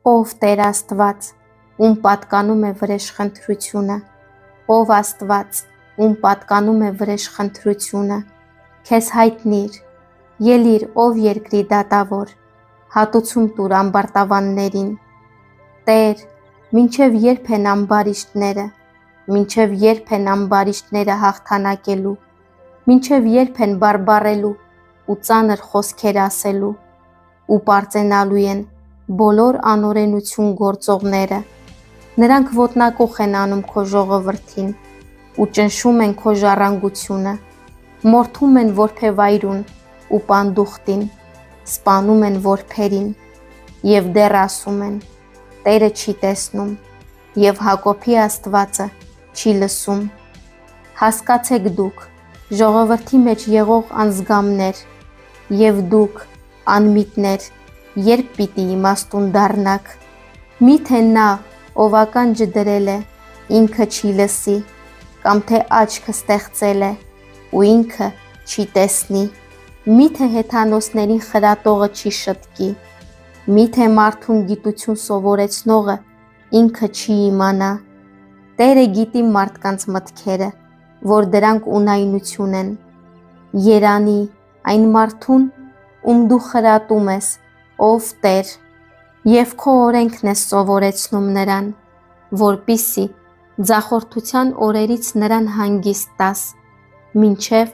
Ով Տեր Աստված, ում պատկանում է վրեժխնդրությունը, ով Աստված, ում պատկանում է վրեժխնդրությունը, քեզ հայտնիր, ելիր ով երկրի դատավոր, հատուցում տուր ամբարտավաններին, Տեր, մինչև երբ են ամբարիշտները, մինչև երբ են ամբարիշտները հաղթանակելու, մինչև երբ են բարբառելու ու ծանր խոսքեր ասելու, ու պարծենալու են բոլոր անօրենություն գործողները, նրանք ոտնակուխ են անում քո ժողովրդին ու ճնշում են քո ժառանգությունը, մորթում են որբևայրուն ու պանդուխտին, սպանում են որբերին և դեռ ասում են, Տերը չի տեսնում և Հակոբի Աստվածը չի լսում։ Հասկացեք դուք, ժողովրդի մեջ եղող անձգամներ, և դուք, անմիտներ, երբ պիտի իմաստուն դառնաք, միթե նա, ով ականջը դրել է, ինքը չի լսի, կամ թե աչքը ստեղծել է, ու ինքը չի տեսնի, միթե հեթանոսներին խրատողը չի շտկի, միթե մարդուն գիտություն սովորեցնողը ինքը չի իմանա, Տերը գիտի մարդկանց մտքերը, որ դրանք ունայնություն են, երանի այն մարդուն, ում դու խրատում ես, ով Տեր, և քո օրենքն ես սովորեցնում նրան, որպեսզի ձախորդության օրերից նրան հանգիստ տաս, մինչև